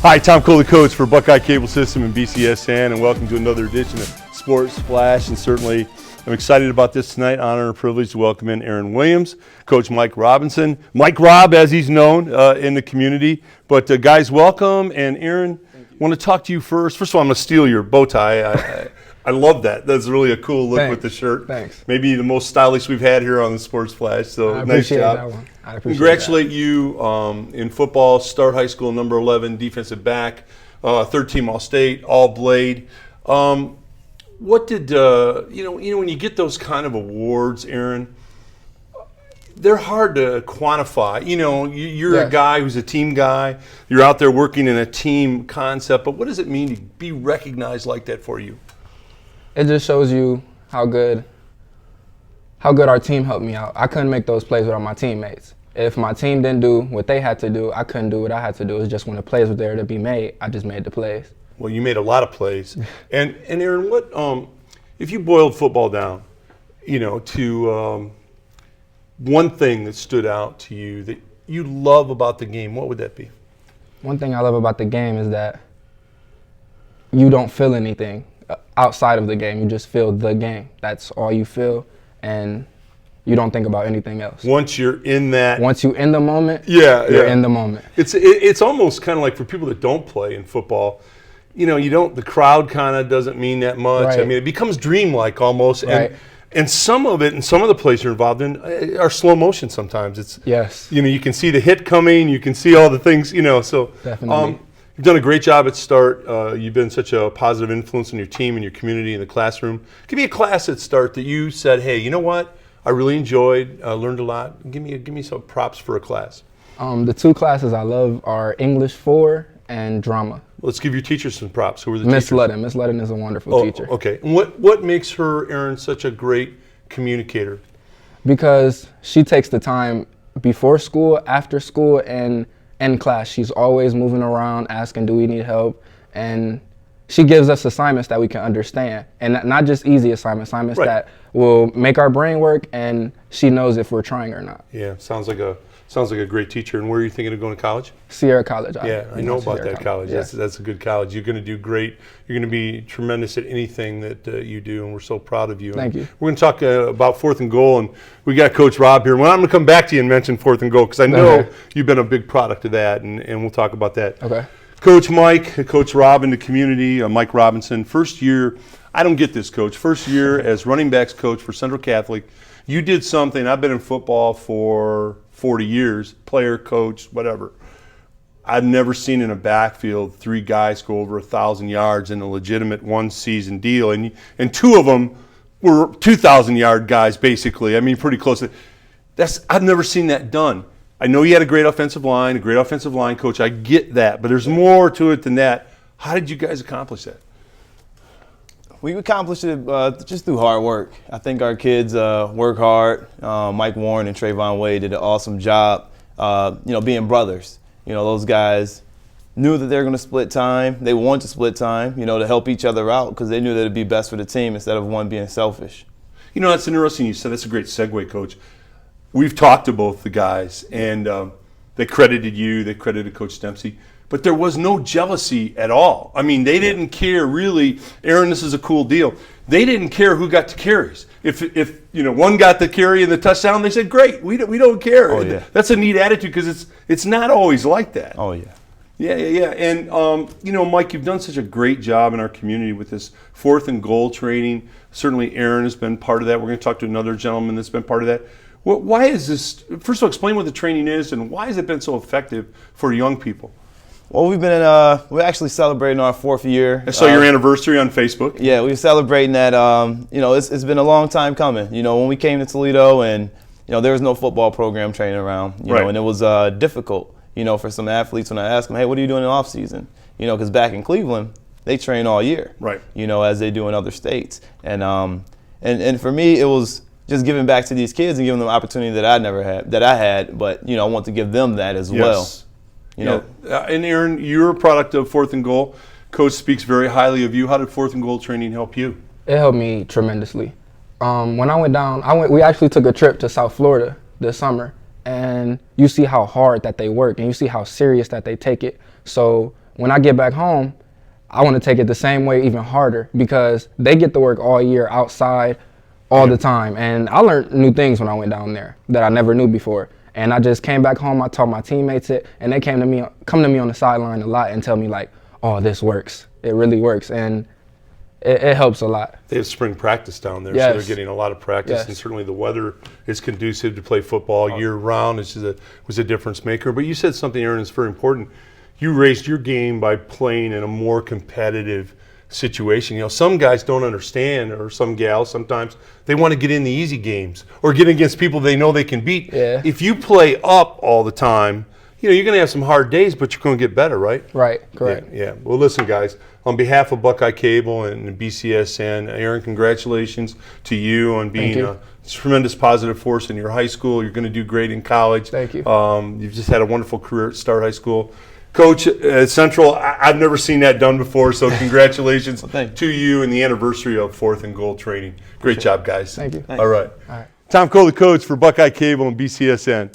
Hi, Tom Cole, the coach for Buckeye Cable System and BCSN, and welcome to another edition of Sports Flash. And certainly, I'm excited about this tonight. Honor and privilege to welcome in Aaron Williams, Coach Mike Robinson, Mike Rob, as he's known in the community. But guys, welcome. And Aaron, I want to talk to you first. First of all, I'm going to steal your bow tie. I love that. That's really a cool look with the shirt. Thanks. Maybe the most stylish weve had here on the Sports Flash. So nice job. That one. I appreciate Congratulate you in football. Start high school, number 11, defensive back, third team All-State, All-Blade. What did when you get those kind of awards, Aaron? They're hard to quantify. You're a guy who's a team guy. You're out there working in a team concept. But what does it mean to be recognized like that for you? It just shows you how good our team helped me out. I couldn't make those plays without my teammates. If my team didn't do what they had to do, I couldn't do what I had to do. It was just when the plays were there to be made, I just made the plays. Well, you made a lot of plays. And Aaron, what if you boiled football down, to one thing that stood out to you that you love about the game, what would that be? One thing I love about the game is that you don't feel anything outside of the game. You just feel the game. That's all you feel, and you don't think about anything else. Once you're in that. Once you're in the moment, you're in the moment. It's almost kind of like for people that don't play in football, the crowd kind of doesn't mean that much. Right. I mean, it becomes dreamlike almost. Right. And some of it, and some of the plays you're involved in are slow motion sometimes. It's yes. You can see the hit coming, you can see all the things, so. Definitely. You've done a great job at Start. You've been such a positive influence on your team and your community and the classroom. Give me a class at Start that you said, hey, you know what? I really enjoyed, learned a lot. Give me some props for a class. The two classes I love are English 4 and drama. Let's give your teachers some props. Who are the teachers? Miss Ludden. Miss Ludden is a wonderful teacher. Okay. And what makes her, Aaron, such a great communicator? Because she takes the time before school, after school, and in class. She's always moving around, asking, do we need help? And she gives us assignments that we can understand. And not just easy assignments Right. that will make our brain work, and she knows if we're trying or not. Yeah, sounds like a great teacher. And where are you thinking of going to college? Sierra College. I know about that college. Yeah. That's a good college. You're going to do great. You're going to be tremendous at anything that you do, and we're so proud of you. Thank you. We're going to talk about fourth and goal, and we got Coach Rob here. Well, I'm going to come back to you and mention fourth and goal because I know you've been a big product of that, and we'll talk about that. Okay. Coach Mike, Coach Rob in the community, Mike Robinson, first year. I don't get this, Coach. First year as running backs coach for Central Catholic. You did something. I've been in football for 40 years, player, coach, whatever. I've never seen in a backfield 3 guys go over 1,000 yards in a legitimate one-season deal, and two of them were 2,000-yard guys, basically. I mean, pretty close. I've never seen that done. I know you had a great offensive line coach. I get that, but there's more to it than that. How did you guys accomplish that? We accomplished it just through hard work. I think our kids work hard. Mike Warren and Trayvon Wade did an awesome job, being brothers. Those guys knew that they were going to split time. They wanted to split time, to help each other out because they knew that it'd be best for the team instead of one being selfish. That's interesting you said. That's a great segue, Coach. We've talked to both the guys, and they credited you. They credited Coach Dempsey. But there was no jealousy at all. I mean, they didn't care really. Aaron, this is a cool deal. They didn't care who got the carries. If one got the carry and the touchdown, they said, great, we don't care. Oh, yeah. That's a neat attitude because it's not always like that. Oh, yeah. Yeah. And, Mike, you've done such a great job in our community with this fourth and goal training. Certainly Aaron has been part of that. We're going to talk to another gentleman that's been part of that. Why is this, first of all, explain what the training is and why has it been so effective for young people? Well, we're actually celebrating our 4th year. I saw your anniversary on Facebook. Yeah, we're celebrating that. It's been a long time coming. When we came to Toledo and, there was no football program training around, you know, and it was difficult, for some athletes when I asked them, hey, what are you doing in off season? Because back in Cleveland, they train all year, right? As they do in other states. And for me, it was just giving back to these kids and giving them opportunity that I had, but, I want to give them that as well. And Aaron, you're a product of fourth and goal. Coach speaks very highly of you. How did fourth and goal training help you? It helped me tremendously. When I went down, we actually took a trip to South Florida this summer, and you see how hard that they work, and you see how serious that they take it. So when I get back home, I want to take it the same way, even harder, because they get to work all year outside all the time. And I learned new things when I went down there that I never knew before. And I just came back home, I taught my teammates it, and they come to me on the sideline a lot and tell me like, oh, this works. It really works. And it helps a lot. They have spring practice down there, so Yes. they're getting a lot of practice, Yes. and certainly the weather is conducive to play football year round. It was a difference maker. But you said something, Aaron, that's very important. You raised your game by playing in a more competitive situation. You know, some guys don't understand, or some gals sometimes, they want to get in the easy games or get against people they know they can beat. Yeah. If you play up all the time, you know, you're going to have some hard days, but you're going to get better, right? Right, correct. Yeah. Well, listen, guys, on behalf of Buckeye Cable and BCSN, Aaron, congratulations to you on being you. a tremendous positive force in your high school. You're going to do great in college. Thank you. You've just had a wonderful career at Star High School. Coach, at Central, I've never seen that done before, so congratulations thank you. to you and the anniversary of 4th and Goal training. Great job, guys. Thank you. All right. All right. Tom Cole, the coach for Buckeye Cable and BCSN.